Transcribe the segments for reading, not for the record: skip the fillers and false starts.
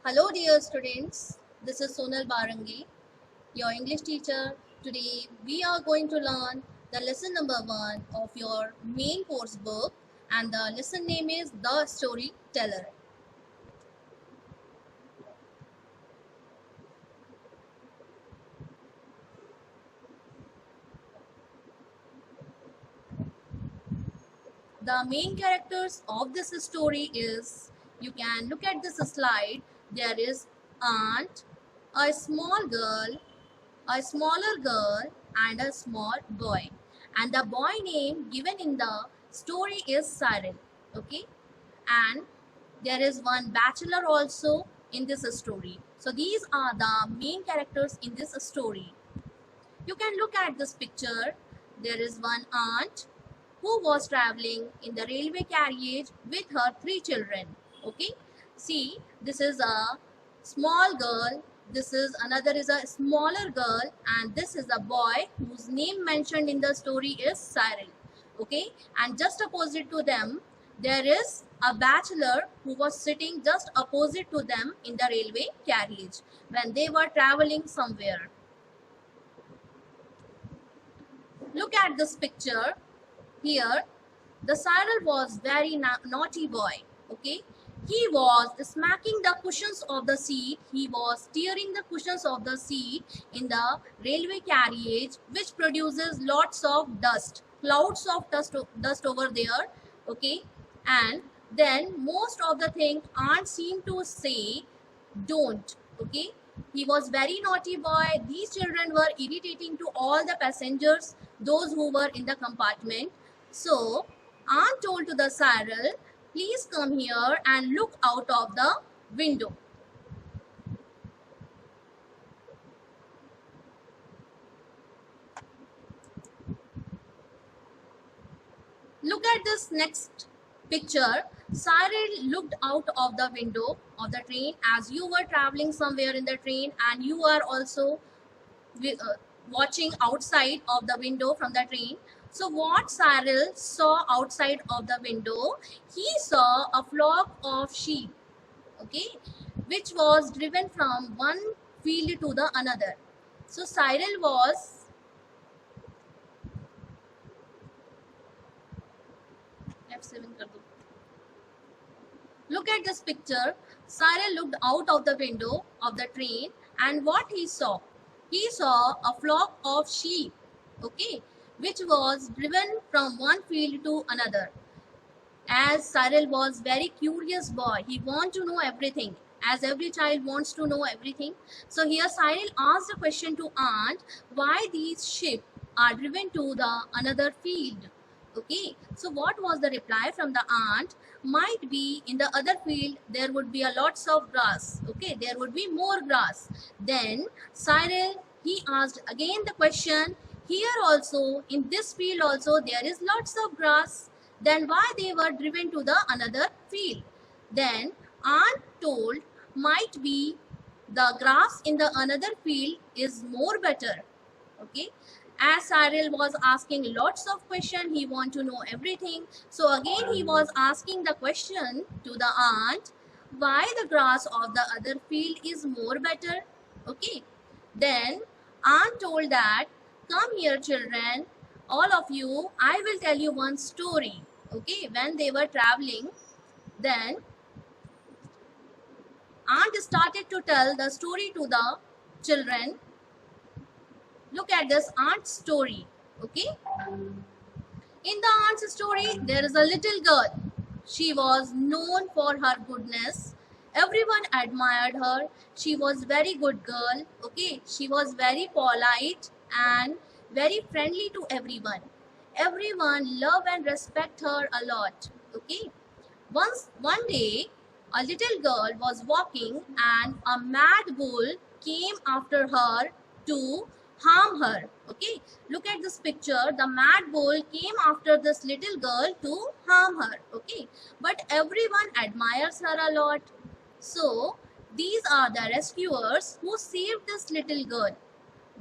Hello dear students, this is Sonal Barangi, your English teacher. Today we are going to learn the lesson number 1 of your main course book, and the lesson name is The Storyteller. The main characters of this story is, you can look at this slide, there is aunt, a small girl, a smaller girl and a small boy, and the boy name given in the story is Cyril. Okay, and there is one bachelor also in this story. So these are the main characters in this story. You can look at this picture. There is one aunt who was traveling in the railway carriage with her 3 children. Okay, see, this is a small girl, this is another is a smaller girl, and this is a boy whose name mentioned in the story is Cyril. Okay, and just opposite to them there is a bachelor who was sitting just opposite to them in the railway carriage when they were traveling somewhere. Look at this picture. Here, the Cyril was very naughty boy. Okay, he was smacking the cushions of the seat. He was tearing the cushions of the seat in the railway carriage, which produces lots of dust, clouds of dust over there. Okay, and then most of the thing aunt seemed to say, don't. Okay, he was very naughty boy. These children were irritating to all the passengers, those who were in the compartment. So aunt told to the Cyril, please come here and look out of the window. Look at this next picture. Cyril looked out of the window of the train as you were traveling somewhere in the train, and you are also watching outside of the window from the train. So what Cyril saw outside of the window, he saw a flock of sheep, okay, which was driven from one field to the another. So Cyril was F7 kar do. Look at this picture. Cyril looked out of the window of the train, and what he saw? He saw a flock of sheep, okay, which was driven from one field to another. As Cyril was very curious boy, he wanted to know everything, as every child wants to know everything. So here Cyril asked a question to aunt, why these sheep are driven to the another field? Okay, so what was the reply from the aunt? Might be in the other field there would be a lots of grass. Okay, there would be more grass. Then Cyril, he asked again the question, here also in this field also there is lots of grass. Then why they were driven to the another field? Then aunt told, might be the grass in the another field is more better. Okay, as Cyril was asking lots of questions, he want to know everything. So again he was asking the question to the aunt, why the grass of the other field is more better. Okay, then aunt told that, come here children, all of you, I will tell you one story. Okay, when they were traveling, then aunt started to tell the story to the children. Look at this aunt's story. Okay, in the aunt's story there is a little girl. She was known for her goodness. Everyone admired her. She was very good girl. Okay, she was very polite and very friendly to everyone. Everyone love and respect her a lot. Okay, one day a little girl was walking and a mad bull came after her to harm her. Okay, look at this picture. The mad bull came after this little girl to harm her. Okay, but everyone admires her a lot. So these are the rescuers who saved this little girl,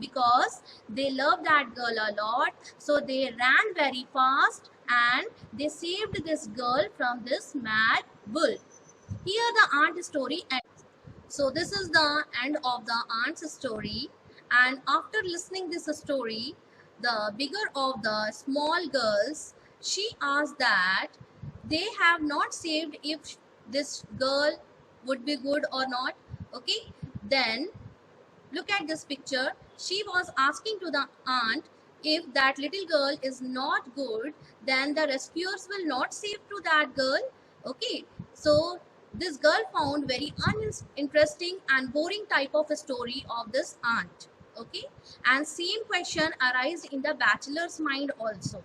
because they love that girl a lot. So they ran very fast and they saved this girl from this mad bull. Here the aunt story ends. So this is the end of the aunt's story. And after listening this story, the bigger of the small girls, she asked that they have not saved if this girl would be good or not. Okay, then look at this picture. She was asking to the aunt, if that little girl is not good, then the rescuers will not save to that girl. Okay, so this girl found very uninteresting and boring type of a story of this aunt. Okay, and same question arise in the bachelor's mind also.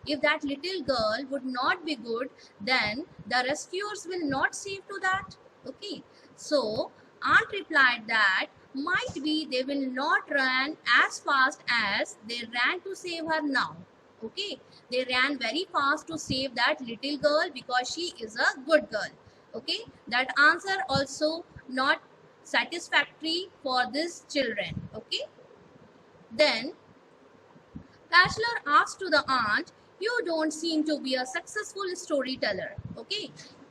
If that little girl would not be good, then the rescuers will not save to that. Okay, so aunt replied that might be they will not run as fast as they ran to save her now. Okay, they ran very fast to save that little girl because she is a good girl. Okay, that answer also not satisfactory for these children. Okay, then bachelor asked to the aunt, you don't seem to be a successful storyteller. Okay,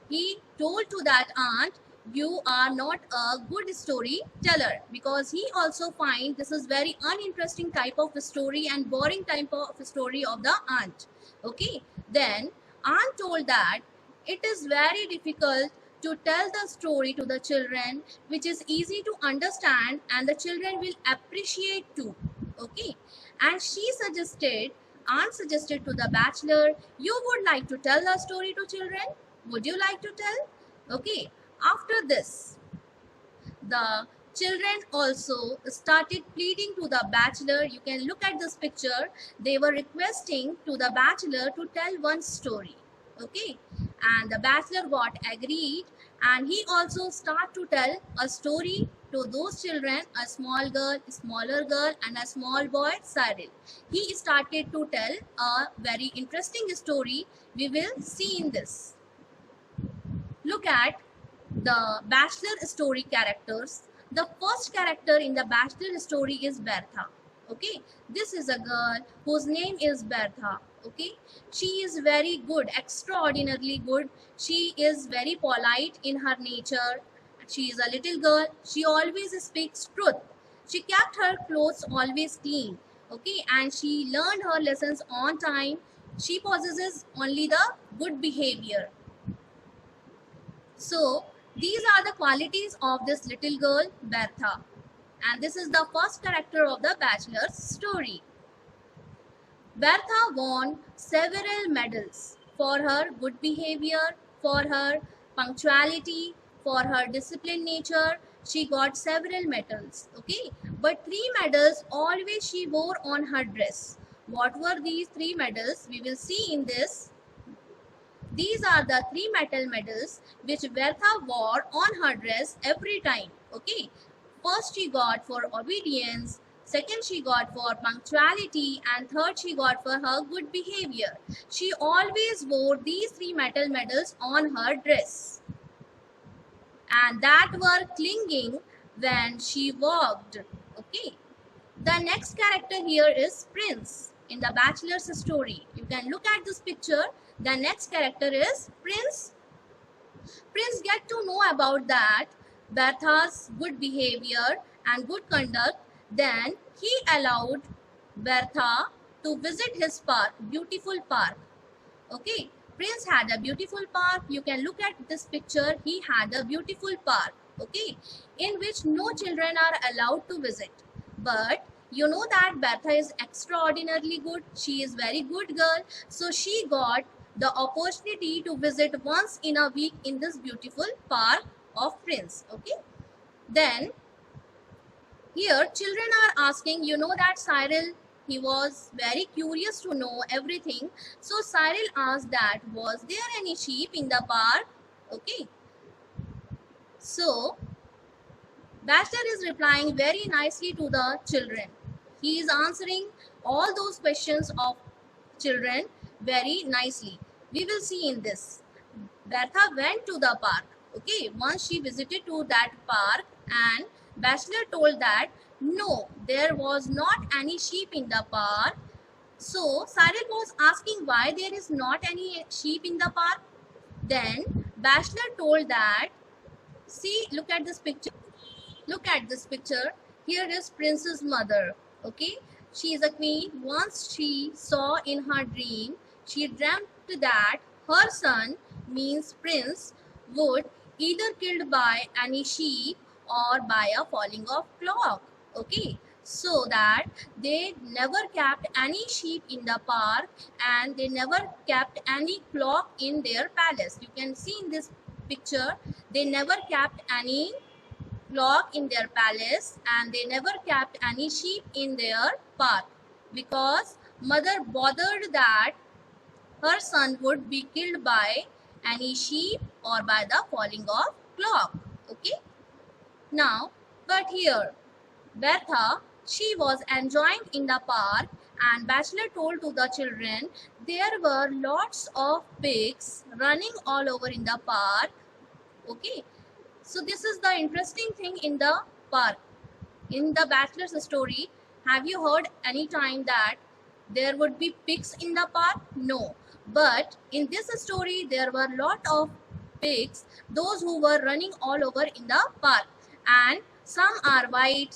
he told to that aunt, you are not a good storyteller, because he also find this is very uninteresting type of story and boring type of story of the aunt. Okay, then aunt told that it is very difficult to tell the story to the children which is easy to understand and the children will appreciate too. Okay, and she suggested, aunt suggested to the bachelor, you would like to tell a story to children? Would you like to tell? Okay, after this, the children also started pleading to the bachelor. You can look at this picture. They were requesting to the bachelor to tell one story. Okay, and the bachelor got agreed, and he also started to tell a story to those children, a small girl, a smaller girl, and a small boy, Cyril. He started to tell a very interesting story. We will see in this. Look at the bachelor story characters. The first character in the bachelor story is Bertha. Okay, this is a girl whose name is Bertha. Okay, she is very good, extraordinarily good. She is very polite in her nature. She is a little girl. She always speaks truth. She kept her clothes always clean. Okay, and she learned her lessons on time. She possesses only the good behavior. So these are the qualities of this little girl, Bertha. And this is the first character of the bachelor's story. Bertha won several medals for her good behavior, for her punctuality, for her disciplined nature. She got several medals. Okay, but 3 medals always she wore on her dress. What were these 3 medals? We will see in this. These are the 3 metal medals which Bertha wore on her dress every time. Okay, first she got for obedience, second she got for punctuality, and third she got for her good behavior. She always wore these 3 metal medals on her dress, and that were clinging when she walked. Okay, the next character here is Prince in the bachelor's story. You can look at this picture. The next character is Prince. Prince get to know about that Bertha's good behavior and good conduct. Then he allowed Bertha to visit his park, beautiful park. Okay, Prince had a beautiful park. You can look at this picture. He had a beautiful park. Okay, in which no children are allowed to visit. But you know that Bertha is extraordinarily good. She is very good girl. So she got the opportunity to visit once in a week in this beautiful park of Prince. Okay, then here children are asking, you know that Cyril, he was very curious to know everything. So Cyril asked that, was there any sheep in the park? Okay, so Bachelor is replying very nicely to the children. He is answering all those questions of children very nicely. We will see in this. Bertha went to the park. Okay, once she visited to that park, and Bachelor told that no, there was not any sheep in the park. So Cyril was asking why there is not any sheep in the park. Then Bachelor told that, see, look at this picture. Look at this picture. Here is Prince's mother. Okay, she is a queen. Once she saw in her dream, she dreamt that her son, means prince, would either killed by any sheep or by a falling of clock. Okay, so that they never kept any sheep in the park and they never kept any clock in their palace. You can see in this picture, they never kept any clock in their palace and they never kept any sheep in their park because mother bothered that her son would be killed by any sheep or by the falling of clock. Okay, now but here Bertha, she was enjoying in the park and Bachelor told to the children there were lots of pigs running all over in the park. Okay, so this is the interesting thing in the park. In the Bachelor's story, have you heard any time that there would be pigs in the park? No. But in this story, there were lot of pigs, those who were running all over in the park. And some are white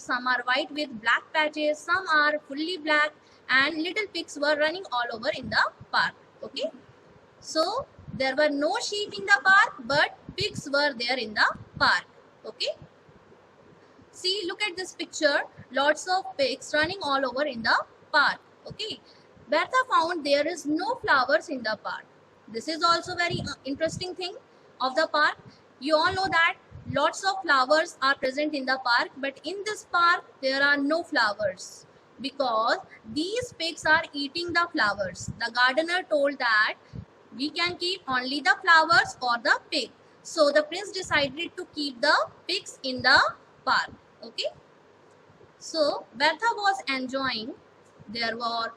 with black patches, some are fully black, and little pigs were running all over in the park. Okay. So there were no sheep in the park, but pigs were there in the park. Okay. See, look at this picture. Lots of pigs running all over in the park. Okay. Bertha found there is no flowers in the park. This is also very interesting thing of the park. You all know that lots of flowers are present in the park, but in this park there are no flowers because these pigs are eating the flowers. The gardener told that we can keep only the flowers or the pig. So the prince decided to keep the pigs in the park. Okay. So Bertha was enjoying. There were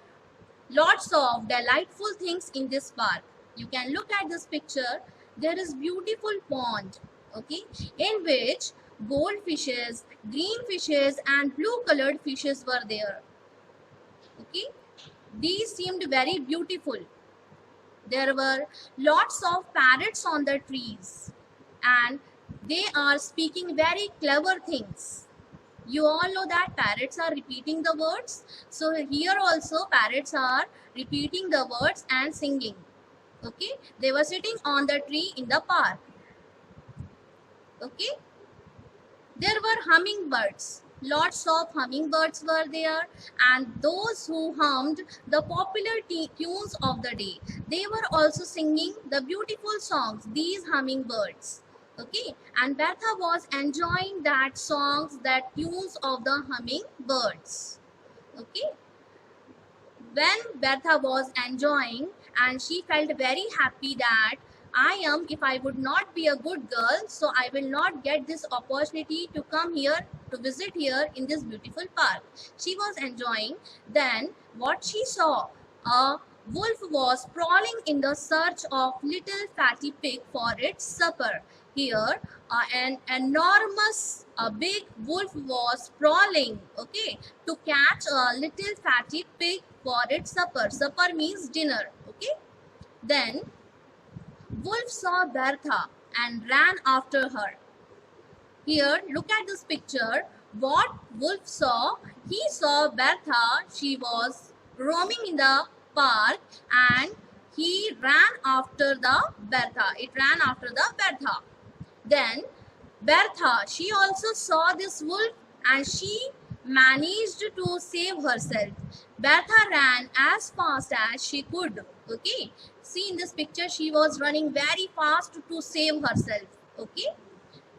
lots of delightful things in this park. You can look at this picture. There is beautiful pond. Okay, in which gold fishes, green fishes, and blue colored fishes were there. Okay, these seemed very beautiful. There were lots of parrots on the trees and they are speaking very clever things. You all know that parrots are repeating the words. So here also parrots are repeating the words and singing. Okay, they were sitting on the tree in the park. Okay, there were hummingbirds. Lots of hummingbirds were there and those who hummed the popular tunes of the day. They were also singing the beautiful songs, these hummingbirds. Okay, and Bertha was enjoying that songs, that tunes of the hummingbirds. Okay, when Bertha was enjoying and she felt very happy that if I would not be a good girl, so I will not get this opportunity to come here, to visit here in this beautiful park. She was enjoying. Then what she saw, a wolf was prowling in the search of little fatty pig for its supper. Here an enormous, big wolf was prowling, okay, to catch a little fatty pig for its supper. Supper means dinner. Okay, then wolf saw Bertha and ran after her. Here, look at this picture. What wolf saw? He saw Bertha. She was roaming in the park and he ran after the Bertha. It ran after the Bertha. Then Bertha, she also saw this wolf and she managed to save herself. Bertha ran as fast as she could. Okay, see in this picture, she was running very fast to save herself. Okay,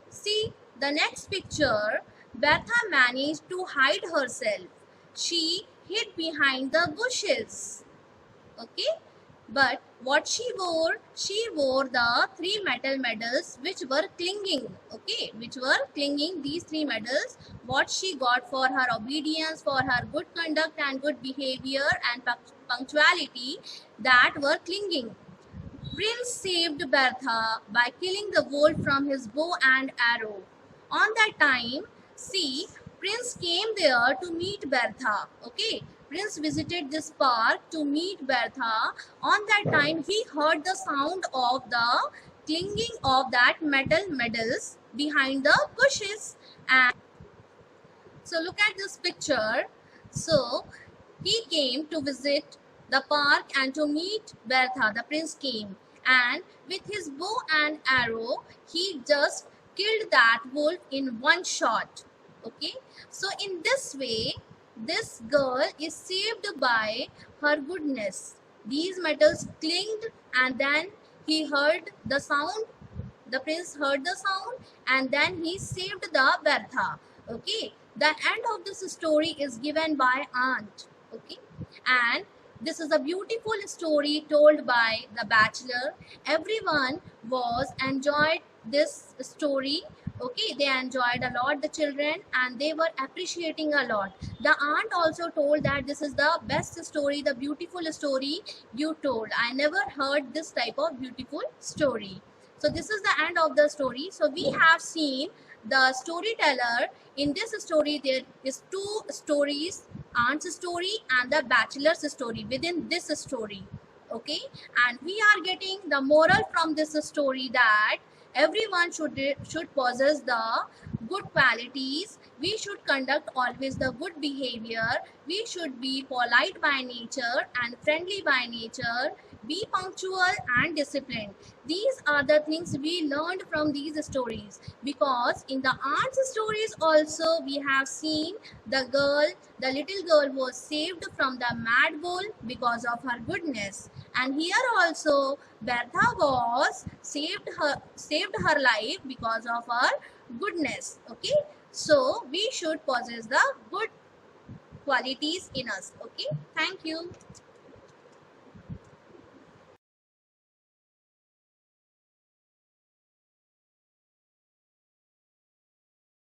see the next picture, Bertha managed to hide herself. She hid behind the bushes. Okay, but what she wore the 3 metal medals which were clinging. Okay, which were clinging, these 3 medals, what she got for her obedience, for her good conduct and good behavior and punctuality, that were clinging. Prince saved Bertha by killing the wolf from his bow and arrow. On that time, see, Prince came there to meet Bertha. Okay, Prince visited this park to meet Bertha. On that time, he heard the sound of the clinging of that metal medals behind the bushes. And So look at this picture. So he came to visit the park and to meet Bertha. The prince came, and with his bow and arrow, he just killed that wolf in one shot. Okay, so in this way, this girl is saved by her goodness. These metals clinged, and then he heard the sound. The prince heard the sound, and then he saved the Bertha. Okay, the end of this story is given by aunt. Okay, and this is a beautiful story told by the bachelor. Everyone was enjoyed this story. Okay, they enjoyed a lot, the children, and they were appreciating a lot. The aunt also told that this is the best story, the beautiful story you told. I never heard this type of beautiful story. So this is the end of the story. So we have seen the storyteller. In this story there is two stories, aunt's story and the bachelor's story within this story. Okay, and we are getting the moral from this story that everyone should possess the good qualities. We should conduct always the good behavior. We should be polite by nature and friendly by nature. Be punctual and disciplined. These are the things we learned from these stories, because in the aunt's stories also we have seen the little girl was saved from the mad bull because of her goodness, and here also Bertha was saved her life because of her goodness. Okay, so we should possess the good qualities in us. Okay, thank you.